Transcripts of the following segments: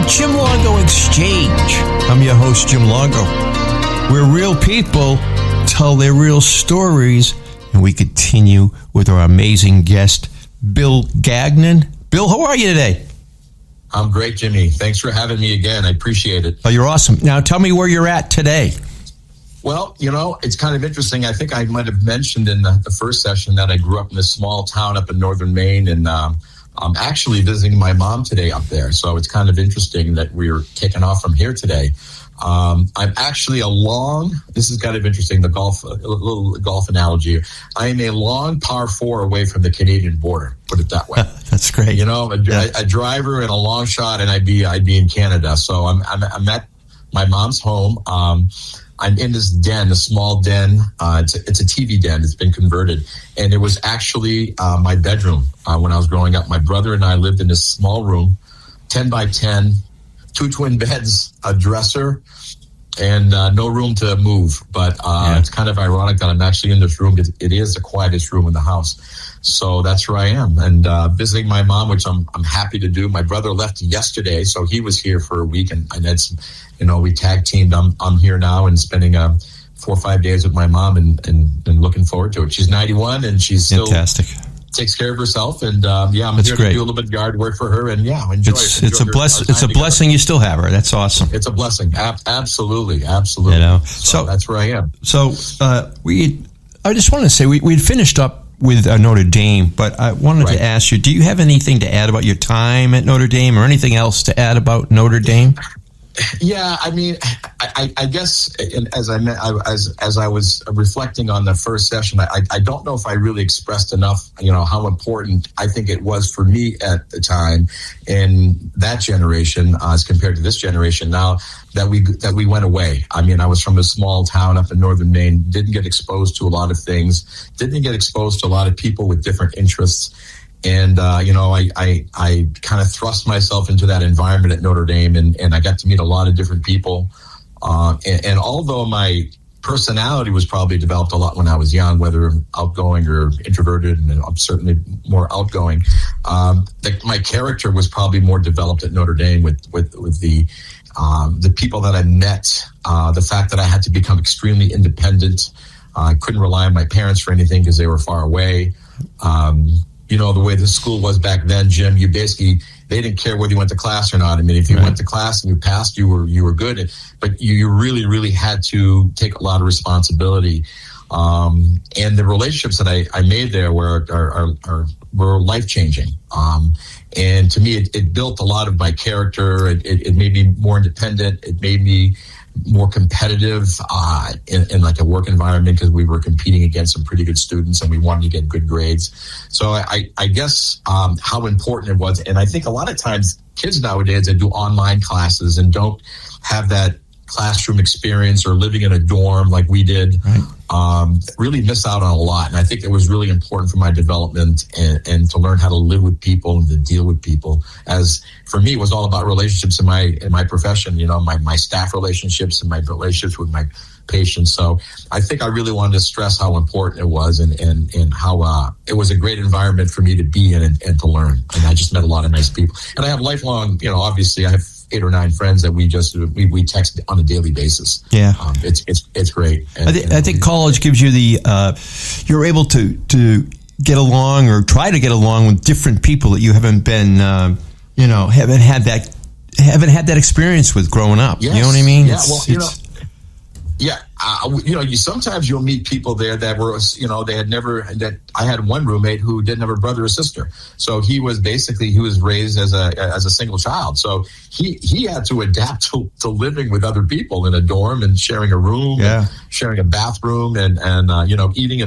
Jim Longo Exchange. I'm your host, Jim Longo, where real people tell their real stories, and we continue with our amazing guest, Bill Gagnon. Bill, how are you today? I'm great, Jimmy. Thanks for having me again. I appreciate it. Oh, you're awesome. Now, tell me where you're at today. Well, it's kind of interesting. I think I might have mentioned in the first session that I grew up in a small town up in northern Maine, and I'm actually visiting my mom today up there. So it's kind of interesting that we're taking off from here today. I'm actually this is kind of interesting, a little golf analogy. I am a long par 4 away from the Canadian border, put it that way. That's great. A driver and a long shot, and I'd be in Canada. So I'm at my mom's home. I'm in this den, a small den. It's a TV den. It's been converted. And it was actually my bedroom when I was growing up. My brother and I lived in this small room, 10 by 10, 2 twin beds, a dresser, and no room to move. But It's kind of ironic that I'm actually in this room. It is the quietest room in the house. So that's where I am. And visiting my mom, which I'm happy to do. My brother left yesterday, so he was here for a week. And I had some, we tag teamed. I'm here now and spending 4 or 5 days with my mom and looking forward to it. She's 91 and she's still fantastic. Takes care of herself, and I'm That's here great. to do a little bit of yard work for her, and enjoy it. It's a blessing you still have her. That's awesome. It's a blessing. Absolutely. So that's where I am. So I just want to say we'd finished up with Notre Dame, but I wanted to ask you: do you have anything to add about your time at Notre Dame, or anything else to add about Notre Dame? Yeah, I mean, I guess as I was reflecting on the first session, I don't know if I really expressed enough, how important I think it was for me at the time in that generation as compared to this generation now that we went away. I mean, I was from a small town up in northern Maine, didn't get exposed to a lot of things, didn't get exposed to a lot of people with different interests. And, I kind of thrust myself into that environment at Notre Dame, and I got to meet a lot of different people. And although my personality was probably developed a lot when I was young, whether outgoing or introverted, and I'm certainly more outgoing, my character was probably more developed at Notre Dame with the people that I met, the fact that I had to become extremely independent. I couldn't rely on my parents for anything because they were far away. The way the school was back then, Jim, they didn't care whether you went to class or not. I mean, if you went to class and you passed, you were good, but you really, really had to take a lot of responsibility. And the relationships that I made there were life-changing. And to me, it built a lot of my character. It made me more independent. It made me more competitive in like a work environment because we were competing against some pretty good students and we wanted to get good grades. So I guess how important it was. And I think a lot of times kids nowadays that do online classes and don't have that classroom experience or living in a dorm like we did, really miss out on a lot. And I think it was really important for my development and to learn how to live with people and to deal with people. As for me, it was all about relationships in my profession, my staff relationships and my relationships with my patients. So I think I really wanted to stress how important it was and how it was a great environment for me to be in and to learn. And I just met a lot of nice people. And I have lifelong, obviously I have 8 or 9 friends that we text on a daily basis. Yeah, it's great. And, I think college gives you you're able to get along or try to get along with different people that you haven't been, haven't had that experience with growing up. Yes. You know what I mean? Yeah, sometimes you'll meet people there that were, that I had one roommate who didn't have a brother or sister. So he was raised as a single child. So he had to adapt to living with other people in a dorm and sharing a room, and sharing a bathroom and eating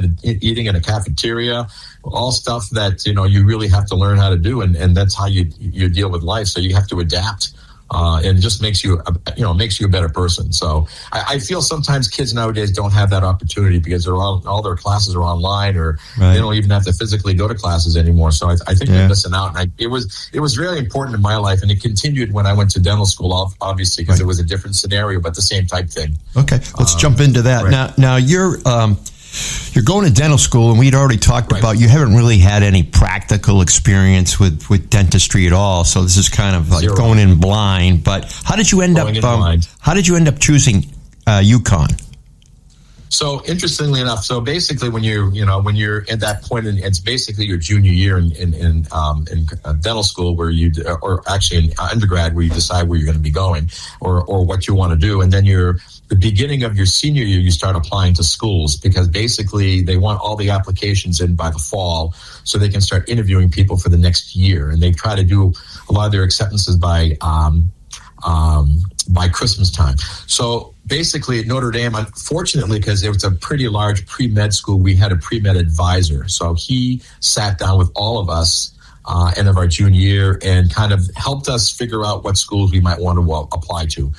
in a cafeteria, all stuff that, you really have to learn how to do. And that's how you deal with life. So you have to adapt. And it just makes you a better person. So I feel sometimes kids nowadays don't have that opportunity because all their classes are online, or they don't even have to physically go to classes anymore. So I think they're missing out. And it was very important in my life, and it continued when I went to dental school, obviously, because it was a different scenario, but the same type thing. Okay, let's jump into that now. You're You're going to dental school, and we'd already talked about you haven't really had any practical experience with dentistry at all. So this is kind of like going in blind. But how did you end up? How did you end up choosing UConn? So interestingly enough, so basically when you're at that point, and it's basically your junior year in dental school, where or actually in undergrad, where you decide where you're going to be going or what you want to do, and then the beginning of your senior year, you start applying to schools, because basically they want all the applications in by the fall so they can start interviewing people for the next year, and they try to do a lot of their acceptances by Christmas time. So basically at Notre Dame, unfortunately, because it was a pretty large pre-med school, we had a pre-med advisor. So he sat down with all of us end of our junior year and kind of helped us figure out what schools we might want to apply to.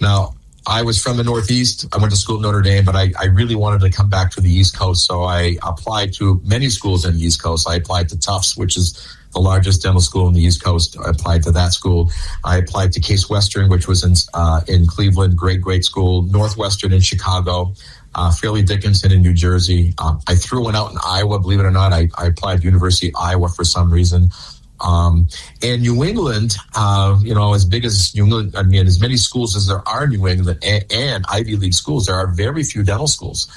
Now, I was from the Northeast. I went to school at Notre Dame, but I really wanted to come back to the East Coast. So I applied to many schools in the East Coast. I applied to Tufts, which is the largest dental school in the East Coast. I applied to that school. I applied to Case Western, which was in Cleveland, great school. Northwestern in Chicago. Fairleigh Dickinson in New Jersey. I threw one out in Iowa, believe it or not. I applied to University of Iowa for some reason. And New England, as big as New England, I mean, as many schools as there are in New England and Ivy League schools, there are very few dental schools.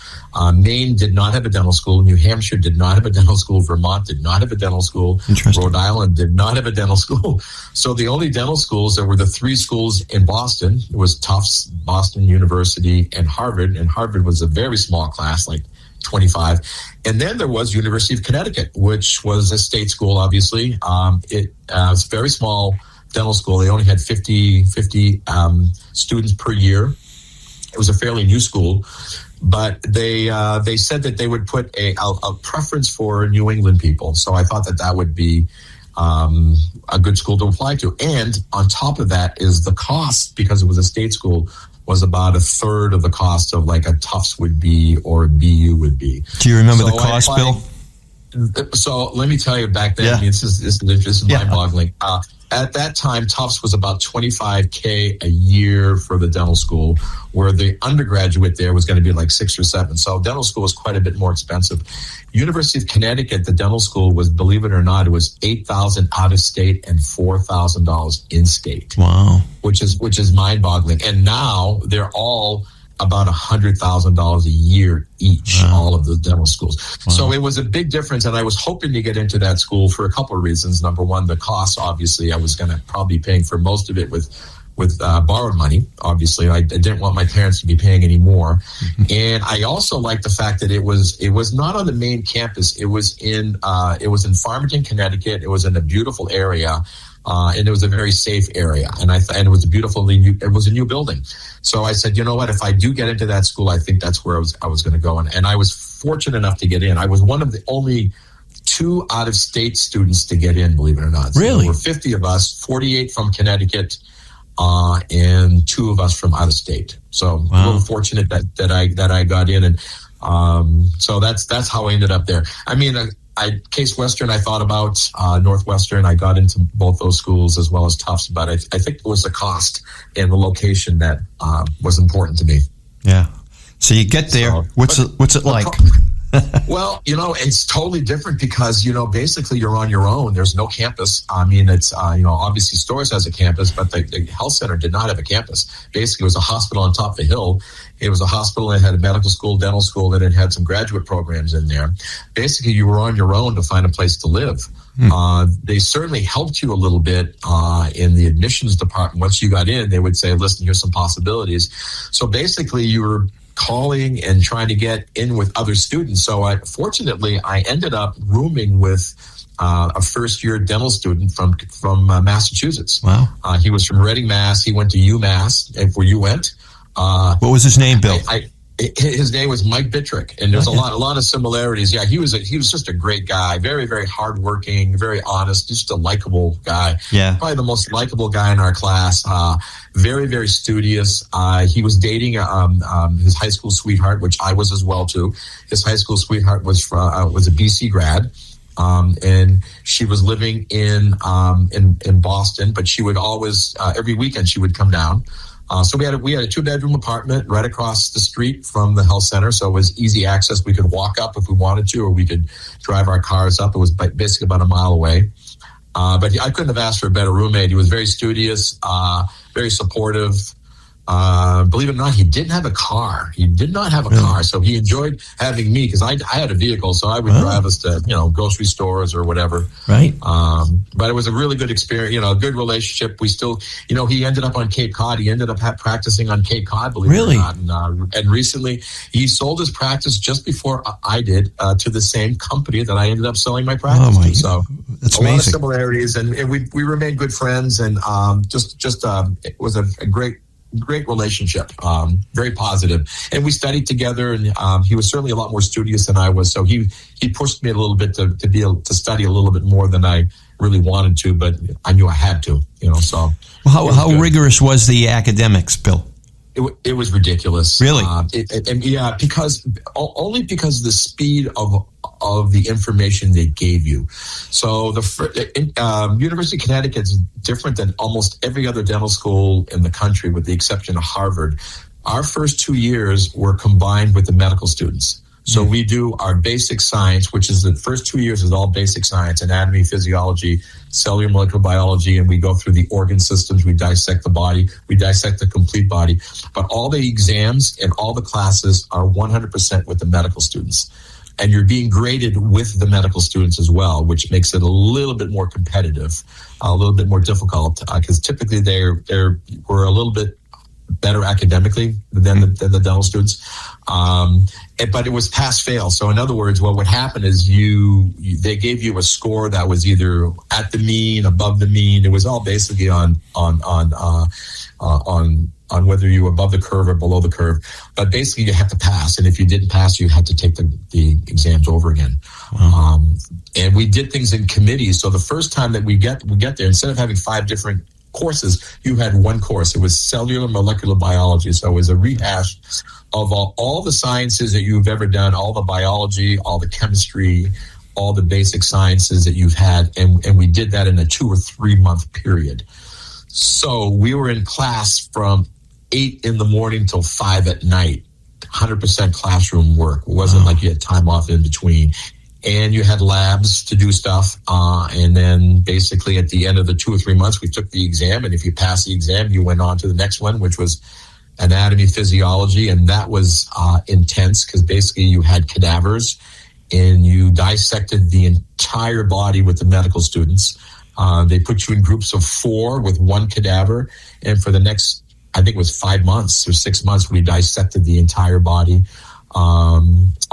Maine did not have a dental school. New Hampshire did not have a dental school. Vermont did not have a dental school. Rhode Island did not have a dental school. So the only dental schools, there were the three schools in Boston. It was Tufts, Boston University, and Harvard. And Harvard was a very small class, like 25. And then there was University of Connecticut, which was a state school, obviously. It was a very small dental school. They only had 50 students per year. It was a fairly new school, but they said that they would put a preference for New England people. So I thought that would be a good school to apply to. And on top of that is the cost, because it was a state school, was about a third of the cost of like a Tufts would be or a BU would be. Do you remember the cost, Bill? So let me tell you, back then, I mean, this is mind-boggling. At that time, Tufts was about $25K a year for the dental school, where the undergraduate there was going to be like 6 or 7. So dental school was quite a bit more expensive. University of Connecticut, the dental school was, believe it or not, it was $8,000 out of state and $4,000 in state. Wow, which is mind-boggling. And now they're all about $100,000 a year each, all of the dental schools. Wow. So it was a big difference, and I was hoping to get into that school for a couple of reasons. Number one, the cost. Obviously, I was going to probably be paying for most of it with borrowed money. Obviously, I didn't want my parents to be paying any more. Mm-hmm. And I also liked the fact that it was not on the main campus. It was in Farmington, Connecticut. It was in a beautiful area. And it was a very safe area, and it was it was a new building. So I said, you know what? If I do get into that school, I think that's where I was going to go. And I was fortunate enough to get in. I was one of the only 2 out-of-state students to get in, believe it or not. So really? There were 50 of us, 48 from Connecticut, and 2 of us from out of state. So a little fortunate that I got in, and so that's how I ended up there. I mean, Case Western, I thought about Northwestern. I got into both those schools as well as Tufts, but I think it was the cost and the location that was important to me. Yeah. So you get there. So, what's it like? Well, it's totally different because, basically you're on your own. There's no campus. I mean, it's, obviously Storrs has a campus, but the health center did not have a campus. Basically, it was a hospital on top of the hill. It was a hospital that had a medical school, dental school, and it had some graduate programs in there. Basically, you were on your own to find a place to live. They certainly helped you a little bit in the admissions department. Once you got in, they would say, listen, here's some possibilities. So basically, you were calling and trying to get in with other students. So fortunately, I ended up rooming with a first-year dental student from Massachusetts. Wow. He was from Reading, Mass. He went to UMass, where you went. What was his name, Bill? His name was Mike Bittrick, and there's a lot of similarities. Yeah, he was just a great guy, very, very hardworking, very honest, just a likable guy. Yeah, probably the most likable guy in our class. Very, very studious. He was dating his high school sweetheart, which I was as well too. His high school sweetheart was a BC grad. And she was living in Boston, but she would always every weekend she would come down. So we had a 2-bedroom apartment right across the street from the health center. So it was easy access. We could walk up if we wanted to, or we could drive our cars up. It was basically about a mile away. But I couldn't have asked for a better roommate. He was very studious, very supportive. Believe it or not, he didn't have a car. He did not have a car. So he enjoyed having me because I had a vehicle. So I would drive us to, grocery stores or whatever. Right. But it was a really good experience, a good relationship. We still, he ended up on Cape Cod. He ended up practicing on Cape Cod, believe it or not. And recently he sold his practice just before I did to the same company that I ended up selling my practice to. So that's a amazing. lot of similarities, and we remained good friends, and it was a great relationship, very positive. And we studied together, and he was certainly a lot more studious than I was. So he pushed me a little bit to be able to study a little bit more than I really wanted to, but I knew I had to, so. Well, how rigorous was the academics, Bill? It was ridiculous. Really? Because the speed of the information they gave you. So the University of Connecticut is different than almost every other dental school in the country, with the exception of Harvard. Our first 2 years were combined with the medical students. So we do our basic science, which is the first 2 years is all basic science, anatomy, physiology, cellular molecular biology, and we go through the organ systems, we dissect the body, we dissect the complete body. But all the exams and all the classes are 100% with the medical students. And you're being graded with the medical students as well, which makes it a little bit more competitive, a little bit more difficult, because typically we're a little bit better academically than the dental students. But it was pass-fail. So in other words, what would happen is they gave you a score that was either at the mean, above the mean. It was all basically on whether you were above the curve or below the curve. But basically, you had to pass. And if you didn't pass, you had to take the exams over again. Wow. And we did things in committees. So the first time that we get there, instead of having 5 different courses, you had one course. It was cellular molecular biology. So it was a rehash of all the sciences that you've ever done, all the biology, all the chemistry, all the basic sciences that you've had. And we did that in a 2 or 3 month period. So we were in class from 8 in the morning till 5 at night, 100% classroom work. It wasn't like you had time off in between. And you had labs to do stuff. And then basically at the end of the 2 or 3 months, we took the exam. And if you passed the exam, you went on to the next one, which was anatomy, physiology. And that was intense because basically you had cadavers and you dissected the entire body with the medical students. They put you in groups of 4 with one cadaver. And for the next, I think it was 5 months or 6 months, we dissected the entire body.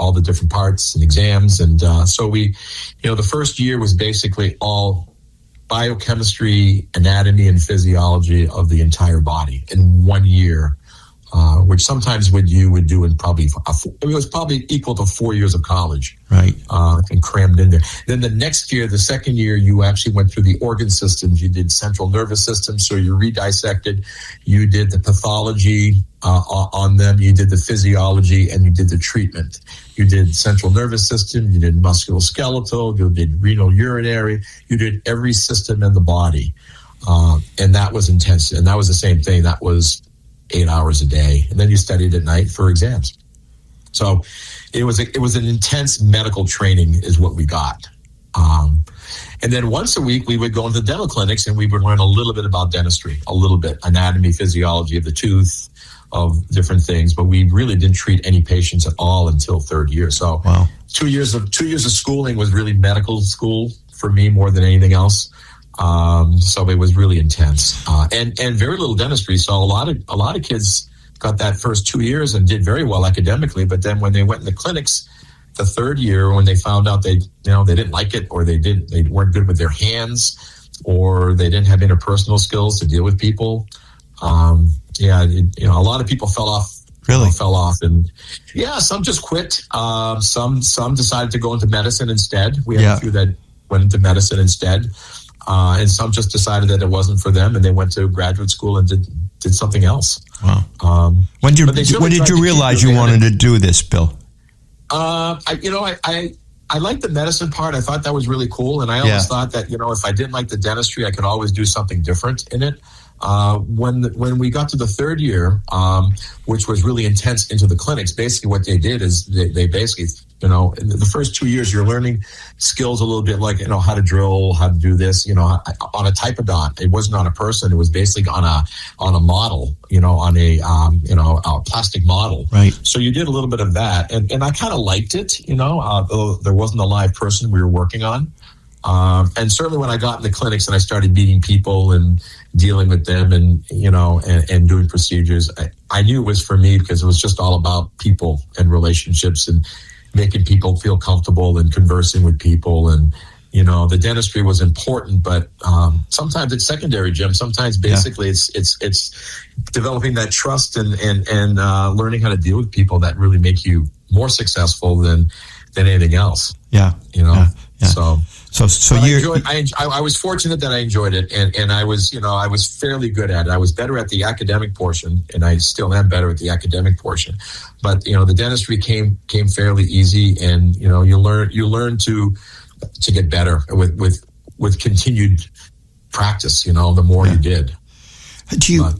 All the different parts and exams. And so the first year was basically all biochemistry, anatomy, and physiology of the entire body in 1 year, which sometimes you would do in probably, it was probably equal to 4 years of college. Right. And crammed in there. Then the next year, the second year, you actually went through the organ systems. You did central nervous system, so you redissected. You did the pathology on them. You did the physiology, and you did the treatment. You did central nervous system. You did musculoskeletal. You did renal urinary. You did every system in the body, and that was intense. And that was the same thing. That was 8 hours a day, and then you studied at night for exams. So it was an intense medical training is what we got. And then once a week we would go into dental clinics and we would learn a little bit about dentistry, a little bit anatomy, physiology of the tooth, of different things, but we really didn't treat any patients at all until third year. So wow. 2 years of schooling was really medical school for me more than anything else. So it was really intense, and very little dentistry. So a lot of kids got that first 2 years and did very well academically. But then when they went in the clinics, the third year, when they found out they didn't like it, or they weren't good with their hands, or they didn't have interpersonal skills to deal with people. A lot of people fell off. Really? Fell off, and some just quit. Some decided to go into medicine instead. We had a few that went into medicine instead. And some just decided that it wasn't for them, and they went to graduate school and did something else. Wow. When did you realize you wanted to do this, Bill? I I liked the medicine part. I thought that was really cool. And I always thought that, if I didn't like the dentistry, I could always do something different in it. When we got to the third year, which was really intense into the clinics, basically what they did is they basically, in the first 2 years, you're learning skills a little bit like, how to drill, how to do this, on a typodont. It wasn't on a person. It was basically on a model, on a plastic model. Right. So you did a little bit of that. And I kind of liked it, though there wasn't a live person we were working on. And certainly when I got in the clinics and I started meeting people and dealing with them and doing procedures, I knew it was for me because it was just all about people and relationships and making people feel comfortable and conversing with people. And, the dentistry was important, but sometimes it's secondary, Jim. Sometimes basically it's developing that trust and learning how to deal with people that really make you more successful than anything else. Yeah. So I was fortunate that I enjoyed it, and I was fairly good at it. I was better at the academic portion, and I still am better at the academic portion. But the dentistry came fairly easy, and you learn to get better with continued practice. The more you did.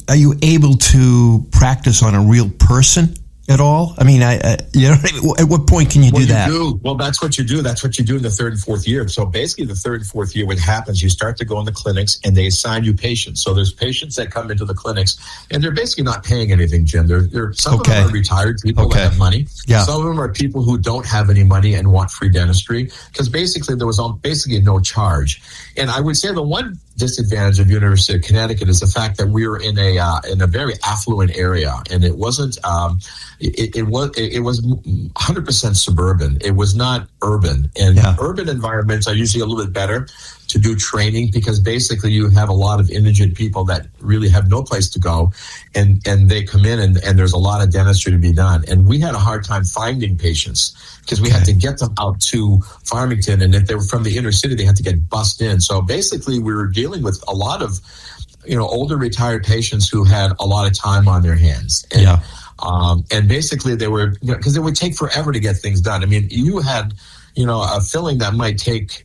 Are you able to practice on a real person at all? I mean, at what point can you do that? Well, that's what you do. That's what you do in the third and fourth year. So basically the third and fourth year, what happens, you start to go in the clinics and they assign you patients. So there's patients that come into the clinics and they're basically not paying anything, Jim. Some of them are retired people that have money. Yeah. Some of them are people who don't have any money and want free dentistry because basically there was basically no charge. And I would say the one disadvantage of University of Connecticut is the fact that we were in a very affluent area, and it wasn't. It was 100% suburban. It was not urban, and urban environments are usually a little bit better to do training because basically you have a lot of indigent people that really have no place to go, and they come in and there's a lot of dentistry to be done, and we had a hard time finding patients because we had to get them out to Farmington, and if they were from the inner city, they had to get bussed in. So basically, we were dealing with a lot of, older retired patients who had a lot of time on their hands. And, and basically they were, because it would take forever to get things done. I mean, you had, a filling that might take,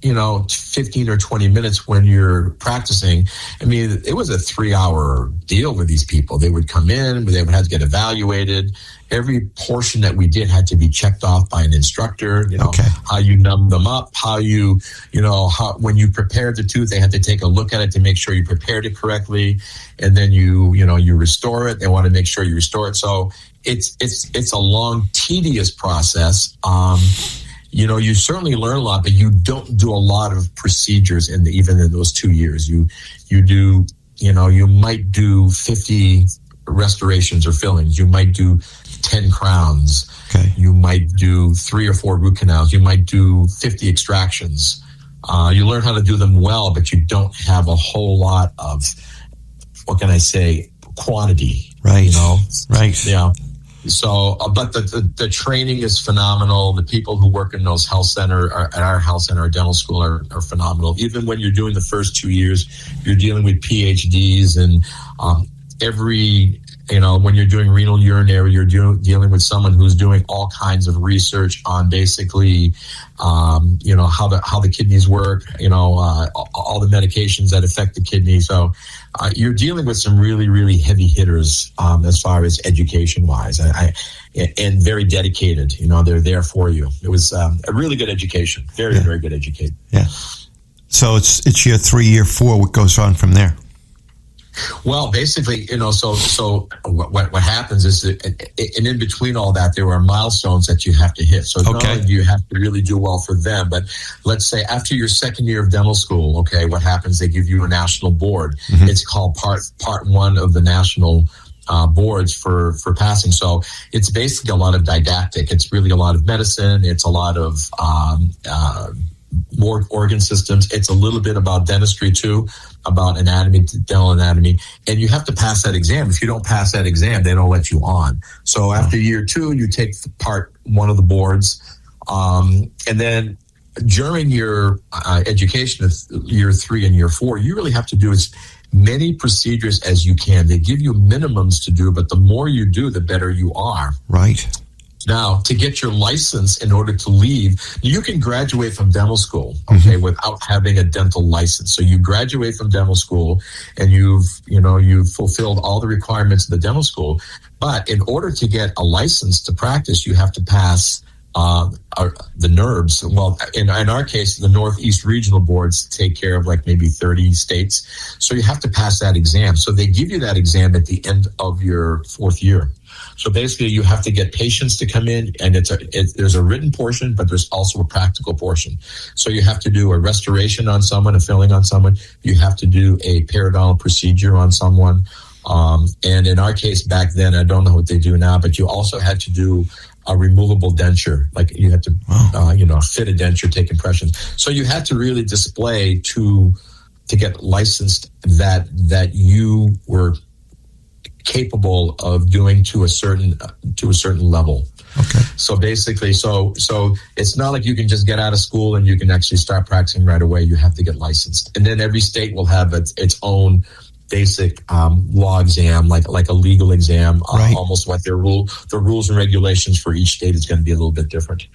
15 or 20 minutes when you're practicing. I mean, it was a 3-hour deal with these people. They would come in, they would have to get evaluated. Every portion that we did had to be checked off by an instructor, how you numb them up, how when you prepared the tooth, they had to take a look at it to make sure you prepared it correctly. And then you restore it. They want to make sure you restore it. So it's a long, tedious process. You certainly learn a lot, but you don't do a lot of procedures even in those 2 years. You do, you might do 50 restorations or fillings. You might do 10 crowns. Okay. You might do 3 or 4 root canals. You might do 50 extractions. You learn how to do them well, but you don't have a whole lot of, what can I say, quantity. Right. Right. Yeah. So, but the training is phenomenal. The people who work in those health center, at our health center, our dental school are phenomenal. Even when you're doing the first 2 years, you're dealing with PhDs and when you're doing renal urinary, you're dealing with someone who's doing all kinds of research on basically, how the kidneys work, all the medications that affect the kidney. So you're dealing with some really, really heavy hitters as far as education wise, and very dedicated. They're there for you. It was a really good education, very, very good education. Yeah. So it's year 3, year 4. What goes on from there? Well, basically, so what happens is that, and in between all that, there are milestones that you have to hit. So not only do you have to really do well for them, but let's say after your second year of dental school, what happens? They give you a national board. Mm-hmm. It's called part 1 of the national boards for passing. So it's basically a lot of didactic. It's really a lot of medicine. It's a lot of more organ systems. It's a little bit about dentistry too, about anatomy, dental anatomy, and you have to pass that exam. If you don't pass that exam, they don't let you on. So after year 2, you take part 1 of the boards, and then during your education of year 3 and year 4, you really have to do as many procedures as you can. They give you minimums to do, but the more you do, the better you are. Right. Now, to get your license in order to leave, you can graduate from dental school, okay, without having a dental license. So you graduate from dental school and you've fulfilled all the requirements of the dental school. But in order to get a license to practice, you have to pass the NERBs. Well, in our case, the Northeast Regional Boards take care of like maybe 30 states. So you have to pass that exam. So they give you that exam at the end of your 4th year. So basically, you have to get patients to come in, and there's a written portion, but there's also a practical portion. So you have to do a restoration on someone, a filling on someone. You have to do a periodontal procedure on someone. And in our case back then, I don't know what they do now, but you also had to do a removable denture. Like you had to, fit a denture, take impressions. So you had to really display to get licensed that you were capable of doing to a certain level. Okay. So basically, so it's not like you can just get out of school and you can actually start practicing right away. You have to get licensed, and then every state will have its own basic law exam, like a legal exam. Right. Almost like the rules and regulations for each state is going to be a little bit different.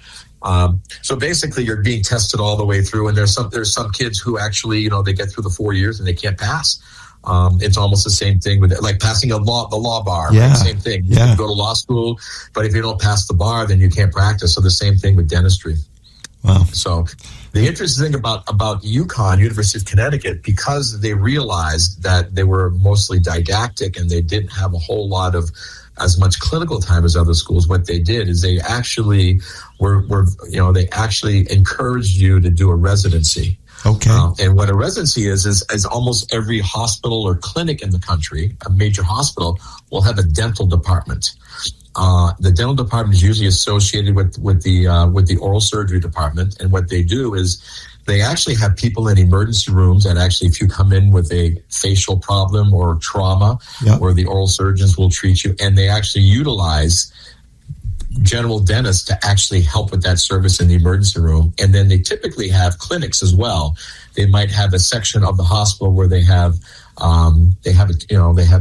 So basically, you're being tested all the way through, and there's some kids who actually they get through the 4 years and they can't pass. It's almost the same thing with like passing the law bar. Yeah. Right? Same thing. You can go to law school, but if you don't pass the bar, then you can't practice. So the same thing with dentistry. Wow. So the interesting thing about UConn, University of Connecticut, because they realized that they were mostly didactic and they didn't have a whole lot of as much clinical time as other schools, what they did is they actually they actually encouraged you to do a residency. Okay. And what a residency is almost every hospital or clinic in the country, a major hospital, will have a dental department. The dental department is usually associated with the oral surgery department, and what they do is they actually have people in emergency rooms that actually, if you come in with a facial problem or trauma, where the oral surgeons will treat you, and they actually utilize general dentists to actually help with that service in the emergency room. And then they typically have clinics as well. They might have a section of the hospital where they have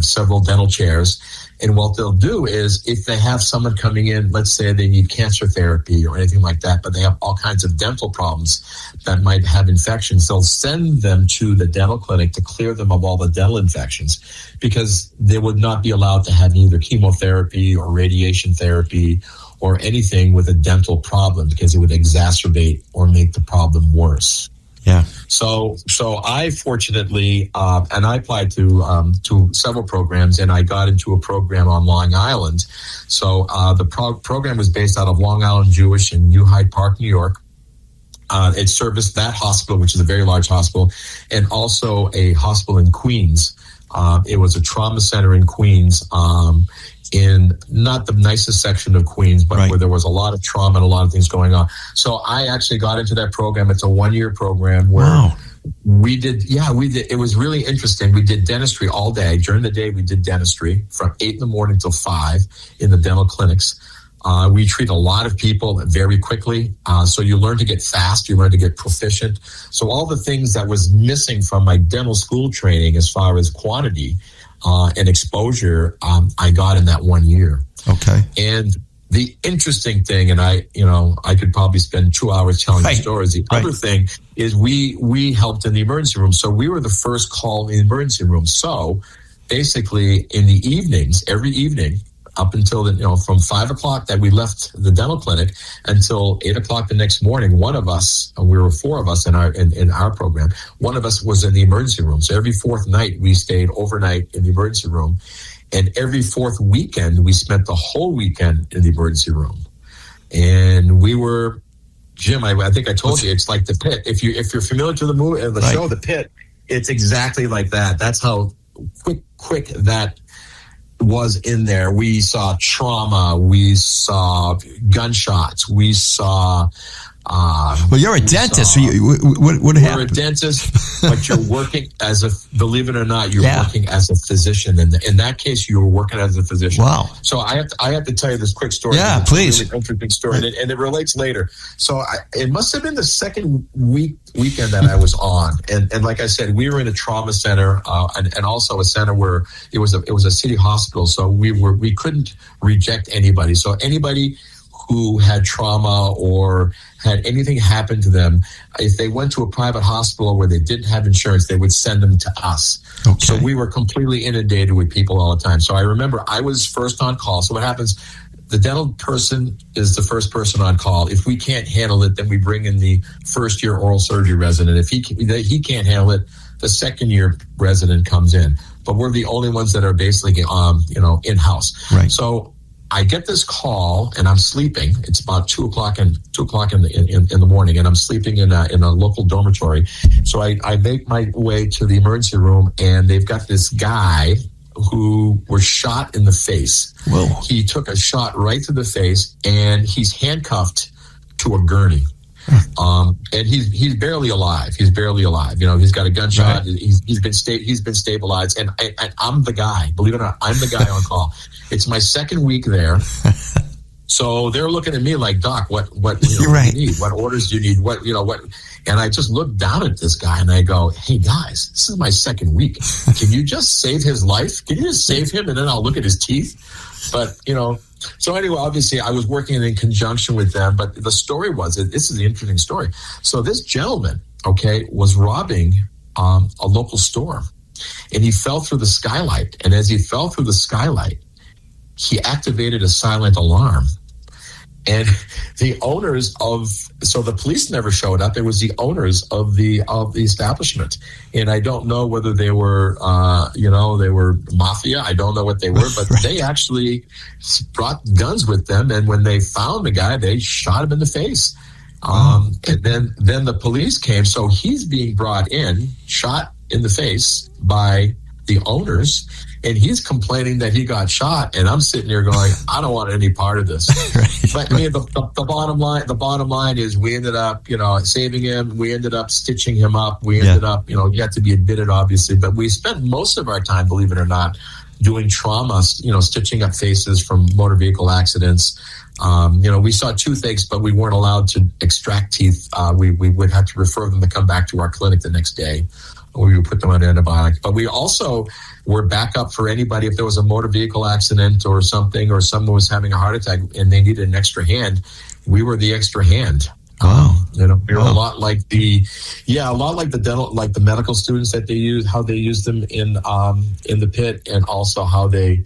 several dental chairs. And what they'll do is if they have someone coming in, let's say they need cancer therapy or anything like that, but they have all kinds of dental problems that might have infections, they'll send them to the dental clinic to clear them of all the dental infections, because they would not be allowed to have either chemotherapy or radiation therapy or anything with a dental problem, because it would exacerbate or make the problem worse. Yeah. So I fortunately, and I applied to several programs, and I got into a program on Long Island. So the program was based out of Long Island Jewish in New Hyde Park, New York. It serviced that hospital, which is a very large hospital, and also a hospital in Queens. It was a trauma center in Queens, in not the nicest section of Queens, but where there was a lot of trauma and a lot of things going on. So I actually got into that program. It's a 1-year program where we did. It was really interesting. We did dentistry all day. During the day, we did dentistry from 8 a.m. till 5 in the dental clinics. We treat a lot of people very quickly. So you learn to get fast. You learn to get proficient. So all the things that was missing from my dental school training as far as quantity and exposure, I got in that 1 year. Okay. And the interesting thing, and I could probably spend 2 hours telling you stories. The other thing is we helped in the emergency room. So we were the first call in the emergency room. So basically in the evenings, every evening, up until from 5 o'clock that we left the dental clinic until 8 o'clock the next morning, one of us, and we were 4 of us in our program, one of us was in the emergency room. So every 4th night we stayed overnight in the emergency room, and every 4th weekend we spent the whole weekend in the emergency room. And we were, Jim, I think I told you, it's like The Pit. If you're familiar to the movie, the show The Pit, it's exactly like that. That's how quick that was in there. We saw trauma, we saw gunshots, we saw well, you're a dentist. So what happened? You're a dentist, but you're working believe it or not, you're working as a physician. And in that case, you were working as a physician. Wow. So I have to tell you this quick story. Yeah, please. It's a really interesting story, and it relates later. So it must have been the second weekend that I was on. And like I said, we were in a trauma center and also a center where it was a city hospital. So we couldn't reject anybody. So anybody who had trauma or had anything happen to them, if they went to a private hospital where they didn't have insurance, they would send them to us. Okay. So we were completely inundated with people all the time. So I remember I was first on call. So what happens, the dental person is the first person on call. If we can't handle it, then we bring in the first-year oral surgery resident. If he can't handle it, the second-year resident comes in. But we're the only ones that are basically, in-house. Right. So I get this call, and I'm sleeping. It's about 2 o'clock in the morning, and I'm sleeping in a local dormitory. So I make my way to the emergency room, and they've got this guy who was shot in the face. Whoa. He took a shot right to the face, and he's handcuffed to a gurney. And he's barely alive. He's barely alive. He's got a gunshot. Right. He's been stabilized. And I'm the guy. Believe it or not, I'm the guy on call. It's my second week there. So they're looking at me like, Doc, what right. do you need? What orders do you need? What? And I just look down at this guy and I go, hey guys, this is my second week. Can you just save his life? Can you just save him? And then I'll look at his teeth. But, so anyway, obviously I was working in conjunction with them, but the story was, this is the interesting story. So this gentleman, was robbing a local store, and he fell through the skylight. And as he fell through the skylight, he activated a silent alarm. And the owners so the police never showed up. It was the owners of the establishment. And I don't know whether they were, they were mafia. I don't know what they were, but they actually brought guns with them. And when they found the guy, they shot him in the face. And then the police came. So he's being brought in, shot in the face by the owners. And he's complaining that he got shot, and I'm sitting there going, I don't want any part of this. Right. But the bottom line is we ended up, saving him. We ended up stitching him up. We ended up, he had to be admitted, obviously, but we spent most of our time, believe it or not, doing trauma, stitching up faces from motor vehicle accidents. We saw toothaches, but we weren't allowed to extract teeth. We would have to refer them to come back to our clinic the next day. We would put them on antibiotics. But we also were backup for anybody if there was a motor vehicle accident or something, or someone was having a heart attack and they needed an extra hand. We were the extra hand. Wow. We were a lot like the dental, like the medical students that they use, how they use them in the pit, and also how they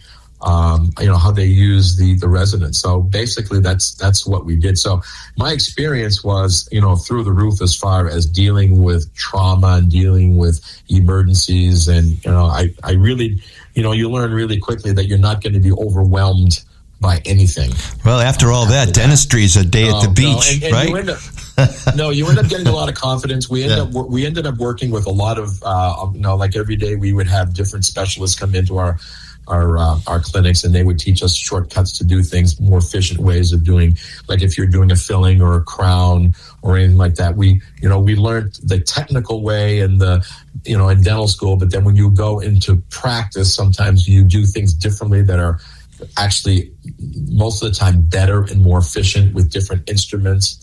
use the residents. So basically that's what we did. So my experience was, through the roof as far as dealing with trauma and dealing with emergencies. And, I really, you learn really quickly that you're not going to be overwhelmed by anything. Well, after all that, dentistry is a day at the beach, right? You end up getting a lot of confidence. We ended up working with a lot of, like every day we would have different specialists come into our clinics, and they would teach us shortcuts to do things, more efficient ways of doing, like if you're doing a filling or a crown or anything like that. We learned the technical way and in dental school, but then when you go into practice, sometimes you do things differently that are actually most of the time better and more efficient with different instruments.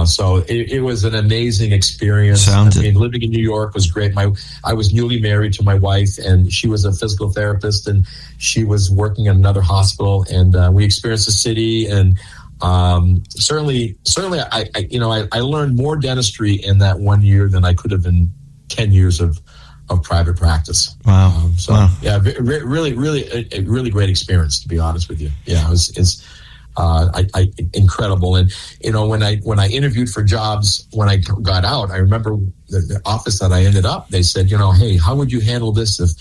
So it was an amazing experience. Living in New York was great. I was newly married to my wife, and she was a physical therapist, and she was working in another hospital. And we experienced the city, and certainly, I learned more dentistry in that 1 year than I could have in 10 years of private practice. Wow. Yeah, really, really, a really great experience, to be honest with you. Yeah, it's incredible. And when I interviewed for jobs when I got out, I remember the office that I ended up, they said, hey, how would you handle this if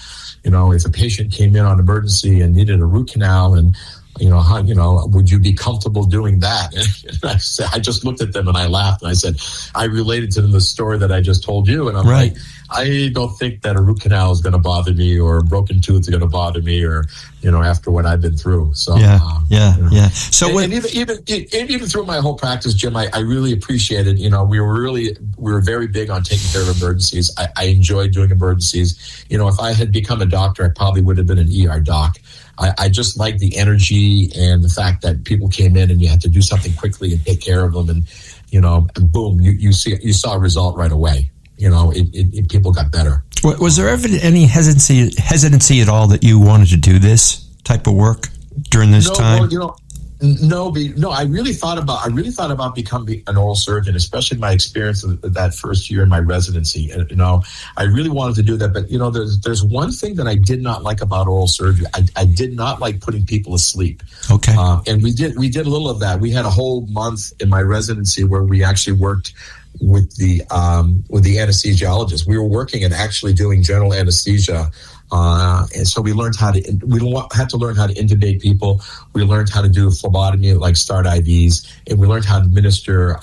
a patient came in on emergency and needed a root canal, and would you be comfortable doing that? And I just looked at them and I laughed, and I said, I related to them the story that I just told you, and I'm right. like, I don't think that a root canal is going to bother me, or a broken tooth is going to bother me, or after what I've been through. So yeah. So even through my whole practice, Jim, I really appreciated. We were very big on taking care of emergencies. I enjoyed doing emergencies. If I had become a doctor, I probably would have been an ER doc. I just like the energy and the fact that people came in and you had to do something quickly and take care of them, and and boom, you saw a result right away. People got better. Was there ever any hesitancy at all that you wanted to do this type of work during this time? No. I really thought about becoming an oral surgeon, especially my experience of that first year in my residency. And, I really wanted to do that. But there's one thing that I did not like about oral surgery. I did not like putting people asleep. Okay. And we did a little of that. We had a whole month in my residency where we actually worked with the anesthesiologist. We were working and actually doing general anesthesia. And so we had to learn how to intubate people. We learned how to do phlebotomy, like start IVs, and we learned how to administer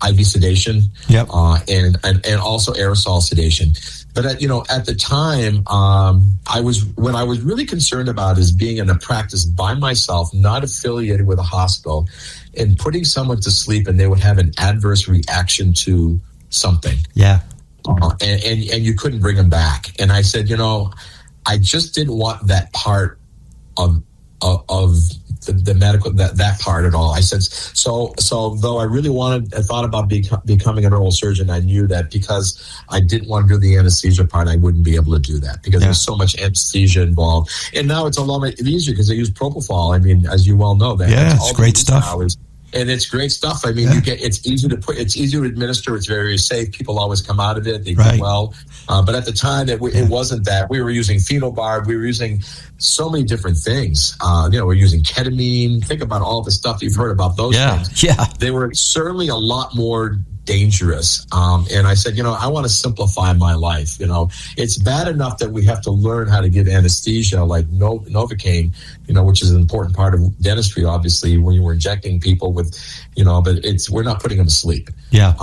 IV sedation, yep. And also aerosol sedation. But at the time, what I was really concerned about is being in a practice by myself, not affiliated with a hospital, and putting someone to sleep, and they would have an adverse reaction to something. Yeah. And you couldn't bring them back. And I said, I just didn't want that part of the medical, that part at all. I said, so though I really thought about becoming an oral surgeon, I knew that because I didn't want to do the anesthesia part, I wouldn't be able to do that because there's so much anesthesia involved. And now it's a lot easier because they use propofol. I mean, as you well know, it's great stuff. And it's great stuff. I mean, it's easy to administer. It's very safe. People always come out of it. They do well. But at the time, it wasn't that. We were using phenobarb. We were using so many different things. We're using ketamine. Think about all the stuff you've heard about those things. Yeah. They were certainly a lot more dangerous. And I said, I want to simplify my life. It's bad enough that we have to learn how to give anesthesia like Novocaine, which is an important part of dentistry, obviously, when you were injecting people with, but we're not putting them to sleep. Yeah.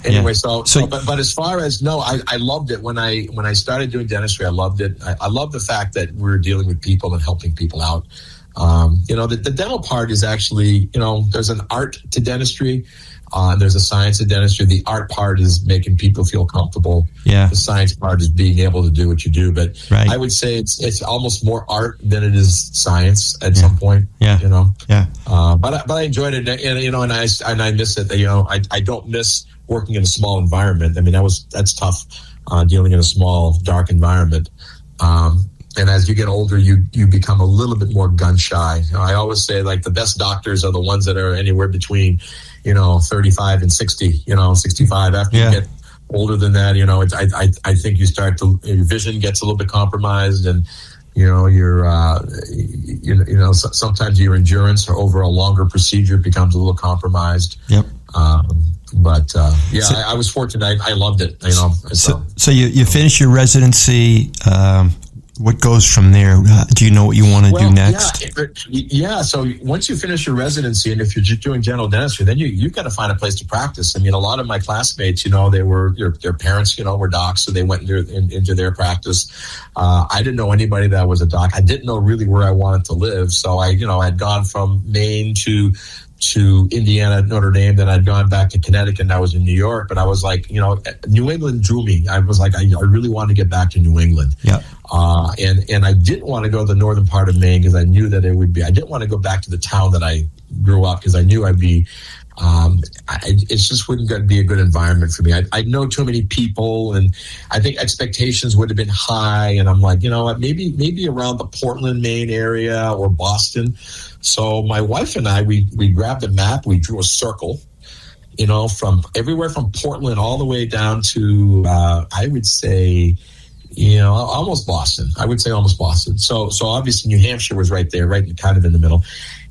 Anyway, but as far as I loved it when I started doing dentistry. I loved it. I love the fact that we're dealing with people and helping people out. The dental part is actually, there's an art to dentistry. There's a science of dentistry. The art part is making people feel comfortable. Yeah. The science part is being able to do what you do. But I would say it's almost more art than it is science at some point. Yeah. Yeah. But I enjoyed it, and I miss it. I don't miss working in a small environment. I mean, that's tough, dealing in a small, dark environment. And as you get older, you become a little bit more gun shy. I always say, like, the best doctors are the ones that are anywhere between, 35 and 60, 65. After you get older than that, I think your vision gets a little bit compromised, and sometimes your endurance or over a longer procedure becomes a little compromised. Yep. I was fortunate. I loved it. So you finish your residency. What goes from there? Do you know what you want to do next? Yeah. So once you finish your residency, and if you're just doing general dentistry, then you've got to find a place to practice. I mean, a lot of my classmates, their parents, were docs, so they went into their practice. I didn't know anybody that was a doc. I didn't know really where I wanted to live. So I'd gone from Maine to Indiana, Notre Dame, then I'd gone back to Connecticut, and I was in New York. But I was like, New England drew me. I was like, I really wanted to get back to New England. Yeah. And I didn't want to go to the northern part of Maine because I knew that I didn't want to go back to the town that I grew up because I knew I'd be, it just wouldn't be a good environment for me. I know too many people, and I think expectations would have been high. And I'm like, maybe around the Portland, Maine area or Boston. So my wife and I, we grabbed a map, we drew a circle, from everywhere from Portland all the way down to, I would say, almost Boston. I would say almost Boston. So obviously New Hampshire was right there, right kind of in the middle.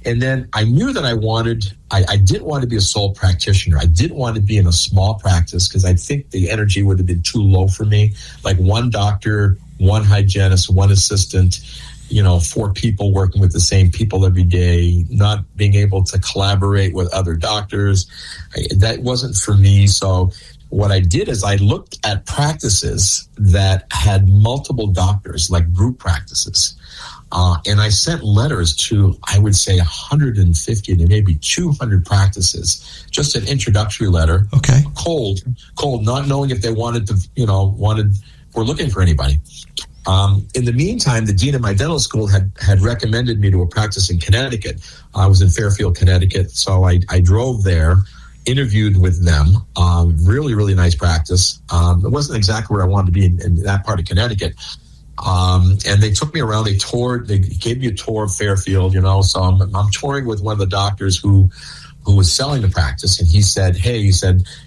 And then I knew that I didn't want to be a sole practitioner. I didn't want to be in a small practice because I think the energy would have been too low for me. Like one doctor, one hygienist, one assistant, 4 people working with the same people every day, not being able to collaborate with other doctors. That wasn't for me. So what I did is I looked at practices that had multiple doctors, like group practices. And I sent letters to, I would say, 150 to maybe 200 practices, just an introductory letter. Okay. Cold, not knowing if they wanted to, were looking for anybody. In the meantime, the dean of my dental school had recommended me to a practice in Connecticut. I was in Fairfield, Connecticut. So I drove there, interviewed with them. Really, really nice practice. It wasn't exactly where I wanted to be in that part of Connecticut. And they took me around. They gave me a tour of Fairfield, So I'm touring with one of the doctors who was selling the practice, and he said,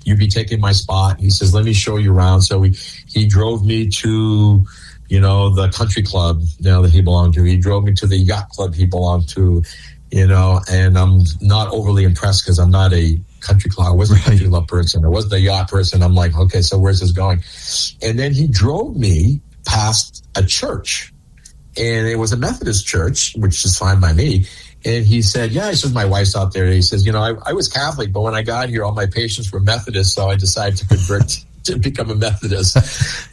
"You'd be taking my spot." He says, "Let me show you around." So he drove me to, the country club, that he belonged to. He drove me to the yacht club he belonged to, and I'm not overly impressed because I'm not a country club. I wasn't a country club person. I wasn't a yacht person. I'm like, okay, so where's this going? And then he drove me past a church, and it was a Methodist church, which is fine by me. And he said, he says, my wife's out there. He says, I was Catholic, but when I got here, all my patients were Methodist, so I decided to convert to become a Methodist.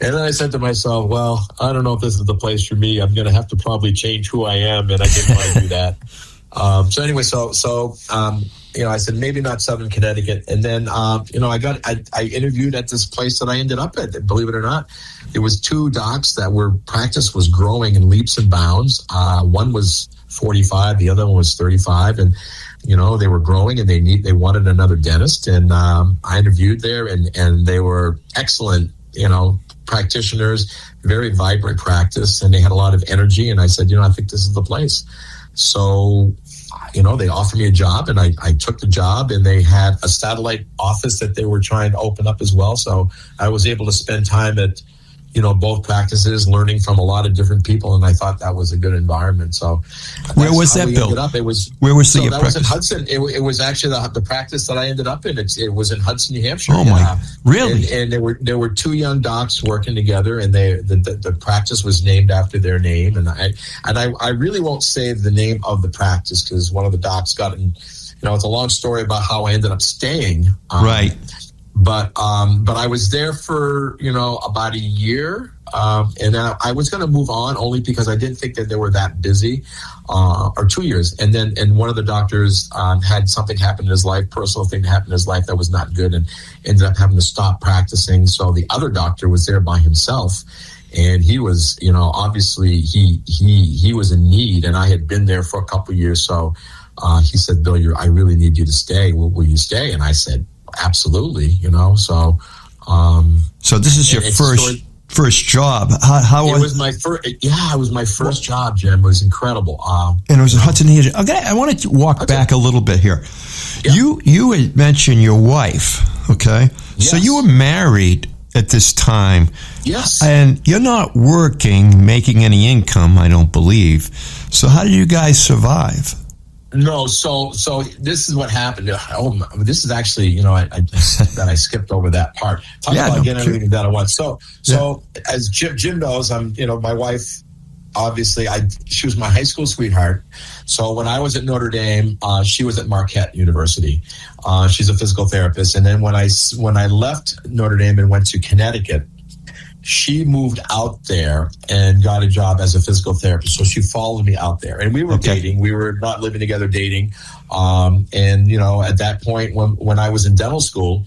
And then I said to myself, well, I don't know if this is the place for me. I'm going to have to probably change who I am, and I didn't want to do that. So anyway, I said, maybe not Southern Connecticut. And then, I interviewed at this place that I ended up at. Believe it or not, there was two docs that practice was growing in leaps and bounds. One was 45, the other one was 35. And, they were growing, and they wanted another dentist. And I interviewed there, and they were excellent, practitioners, very vibrant practice, and they had a lot of energy. And I said, I think this is the place. So, they offered me a job, and I took the job, and they had a satellite office that they were trying to open up as well. So I was able to spend time at, both practices, learning from a lot of different people, and I thought that was a good environment. So where was that built? Where was the practice? Was in Hudson. It was actually the practice that I ended up in. It was in Hudson, New Hampshire. Oh my! Really? And there were two young docs working together, and the practice was named after their name. And I really won't say the name of the practice because one of the docs got in. It's a long story about how I ended up staying. Right. But I was there for, about a year. And then I was going to move on only because I didn't think that they were that busy, or 2 years. And one of the doctors had something happen in his life, personal thing happen in his life that was not good, and ended up having to stop practicing. So the other doctor was there by himself. And he was, obviously he was in need, and I had been there for a couple of years. So he said, "Bill, I really need you to stay. Will you stay?" And I said, "Absolutely," So this is your first job. How it was my first? Yeah, it was my first job, Jim. It was incredible. And it was in Hudson. Okay, I want to walk back a little bit here. Yeah. You had mentioned your wife. Okay, yes. So you were married at this time. Yes, and you're not working, making any income, I don't believe. So how did you guys survive? No, so this is what happened. Oh, this is actually, that I skipped over that part. Talk about getting everything done at once. So as Jim knows, my wife, obviously, she was my high school sweetheart. So when I was at Notre Dame, she was at Marquette University. She's a physical therapist. And then when I left Notre Dame and went to Connecticut, she moved out there and got a job as a physical therapist. So she followed me out there, and we were dating. We were not living together, dating. And, at that point, when I was in dental school,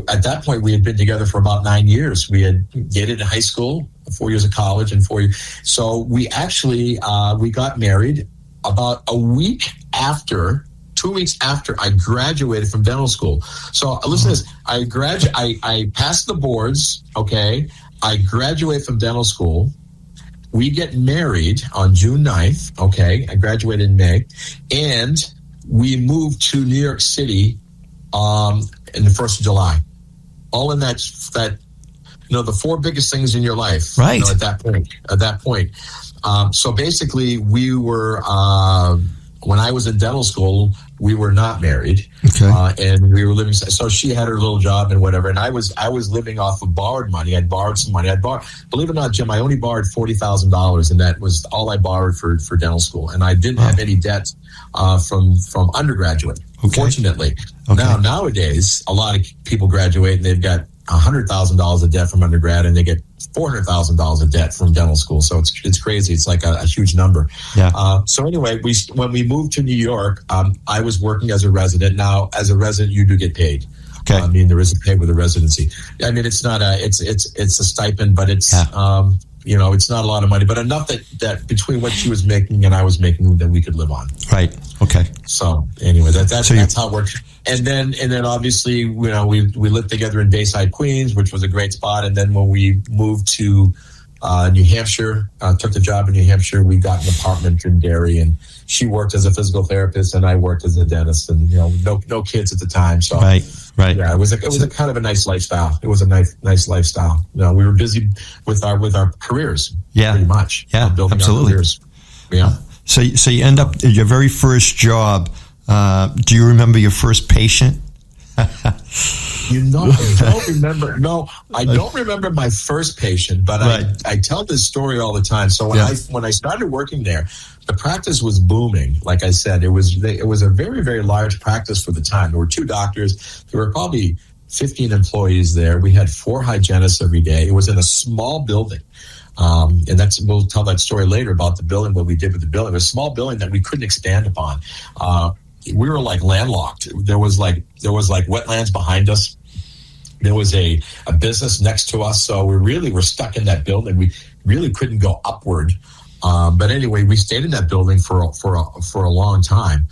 at that point, we had been together for about 9 years. We had dated in high school, 4 years of college, and 4 years. So we actually, we got married about a week after 2 weeks after I graduated from dental school. So listen to this. I passed the boards. Okay. I graduated from dental school. We get married on June 9th. Okay. I graduated in May, and we moved to New York City, in the 1st of July. All in that, the four biggest things in your life. Right. At that point. So basically we were, when I was in dental school, we were not married, and we were living. So she had her little job and whatever, and I was living off of borrowed money. I'd borrowed some money. Believe it or not, Jim, I only borrowed $40,000, and that was all I borrowed for dental school, and I didn't have any debt from undergraduate. Fortunately, nowadays a lot of people graduate and they've got $100,000 of debt from undergrad, and they get $400,000 of debt from dental school. So it's crazy. It's like a huge number. Yeah. So anyway, when we moved to New York, I was working as a resident. Now, as a resident, you do get paid. Okay. I mean, there is a pay with a residency. I mean, it's not it's a stipend, but it's it's not a lot of money, but enough that between what she was making and I was making, that we could live on. Right. Okay. So anyway, that's how it works. And then obviously, we lived together in Bayside, Queens, which was a great spot. And then when we moved to New Hampshire, took the job in New Hampshire. We got an apartment in Derry, and she worked as a physical therapist and I worked as a dentist, and no kids at the time. So right. yeah, it was a kind of a nice lifestyle. It was a nice lifestyle. We were busy with our careers, pretty much. Building absolutely. Our careers. Yeah. So you end up your very first job. Do you remember your first patient? I don't remember. No, I don't remember my first patient, but right. I tell this story all the time. So when I started working there, the practice was booming. Like I said, it was a very, very large practice for the time. There were 2 doctors. There were probably 15 employees there. We had 4 hygienists every day. It was in a small building. And we'll tell that story later about the building, what we did with the building. It was a small building that we couldn't expand upon. We were like landlocked. There was like wetlands behind us. There was a business next to us. So we were stuck in that building. We really couldn't go upward. But anyway, we stayed in that building for a long time.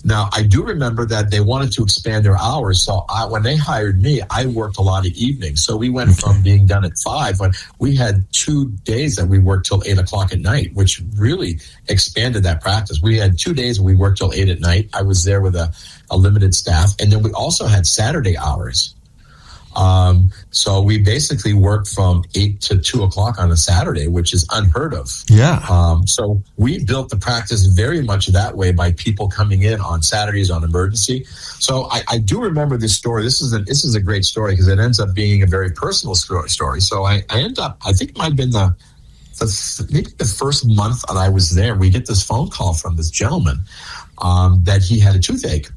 Now, I do remember that they wanted to expand their hours. So when they hired me, I worked a lot of evenings. So we went from being done at 5 when we had 2 days that we worked till 8 o'clock at night, which really expanded that practice. We had 2 days where we worked till 8 at night. I was there with a limited staff. And then we also had Saturday hours. So we basically worked from 8 to 2 o'clock on a Saturday, which is unheard of. Yeah. So we built the practice very much that way by people coming in on Saturdays on emergency. So I do remember this story. This is a great story because it ends up being a very personal story. So I think it might have been maybe the first month that I was there, we get this phone call from this gentleman, that he had a toothache.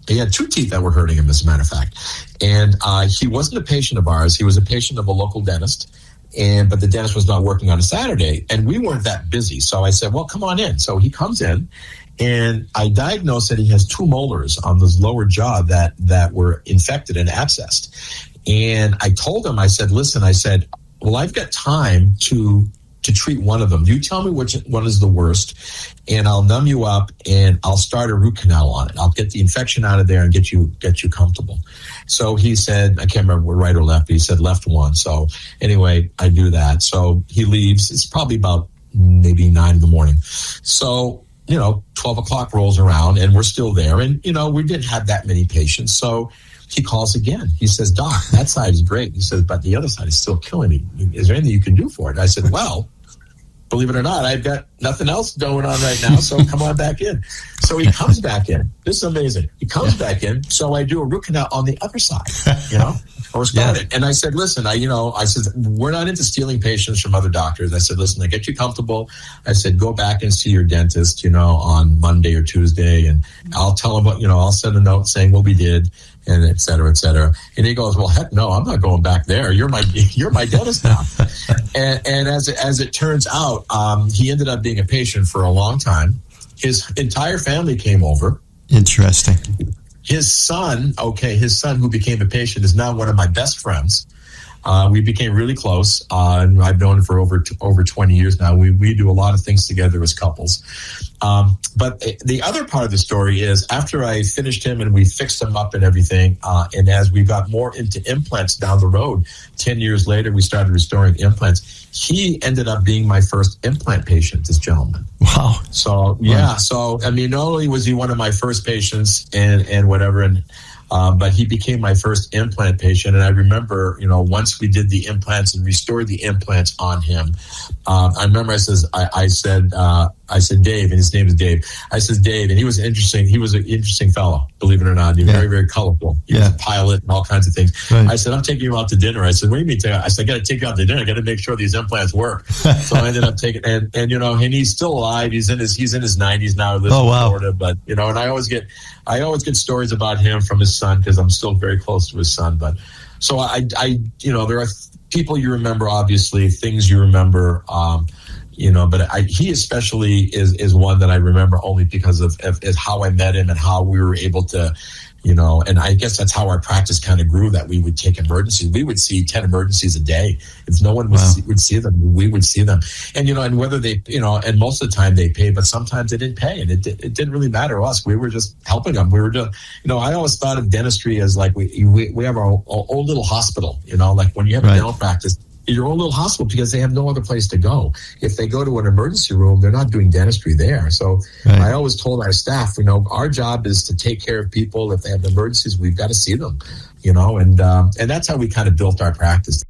He had 2 teeth that were hurting him, as a matter of fact. And he wasn't a patient of ours. He was a patient of a local dentist. But the dentist was not working on a Saturday. And we weren't that busy. So I said, well, come on in. So he comes in. And I diagnosed that he has 2 molars on his lower jaw that were infected and abscessed. And I told him, I said, listen, well, I've got time to treat one of them. You tell me which one is the worst, and I'll numb you up, and I'll start a root canal on it. I'll get the infection out of there and get you comfortable. So he said, I can't remember right or left, but he said left one. So anyway, I do that. So he leaves. It's probably about maybe 9 in the morning. So 12 o'clock rolls around, and we're still there. And, we didn't have that many patients. So he calls again. He says, Doc, that side is great. He says, but the other side is still killing me. Is there anything you can do for it? I said, well, believe it or not, I've got nothing else going on right now, so come on back in. So he comes back in. This is amazing. He comes back in, so I do a root canal on the other side, or start it. And I said, listen, I said, we're not into stealing patients from other doctors. I said, listen, I get you comfortable. I said, go back and see your dentist, on Monday or Tuesday, and I'll tell him I'll send a note saying what we did, and et cetera, et cetera. And he goes, well, heck no, I'm not going back there. You're my dentist now. and as it turns out, he ended up being a patient for a long time. His entire family came over. Interesting. His son who became a patient is now one of my best friends. We became really close. And I've known him for over 20 years now. We do a lot of things together as couples. But the other part of the story is after I finished him and we fixed him up and everything, and as we got more into implants down the road, 10 years later, we started restoring implants. He ended up being my first implant patient, this gentleman. Wow. So, yeah. Wow. So, not only was he one of my first patients and whatever, but he became my first implant patient. And I remember, once we did the implants and restored the implants on him, I remember I said, Dave, and his name is Dave. I said, Dave, and he was an interesting fellow, believe it or not. He was very, very colorful. He was a pilot and all kinds of things. Right. I said, I'm taking you out to dinner. I said, what do you mean? I said, I got to take you out to dinner. I got to make sure these implants work. So I ended up taking, and he's still alive. He's in his 90s now. Lives in Florida, but and I always get stories about him from his son because I'm still very close to his son. But so I there are people you remember, obviously, things you remember. But he especially is one that I remember only because of how I met him and how we were able to, and I guess that's how our practice kind of grew, that we would take emergencies. We would see 10 emergencies a day. If no one would see them, we would see them. And, and whether they, and most of the time they paid, but sometimes they didn't pay. And it didn't really matter to us. We were just helping them. We were doing, I always thought of dentistry as like we have our own little hospital, like when you have a dental practice, your own little hospital because they have no other place to go. If they go to an emergency room, they're not doing dentistry there. So Right. I always told our staff, our job is to take care of people. If they have emergencies, we've got to see them, and that's how we kind of built our practice.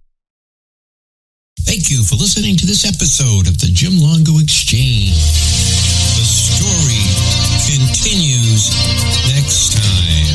Thank you for listening to this episode of the Jim Longo Exchange. The story continues next time.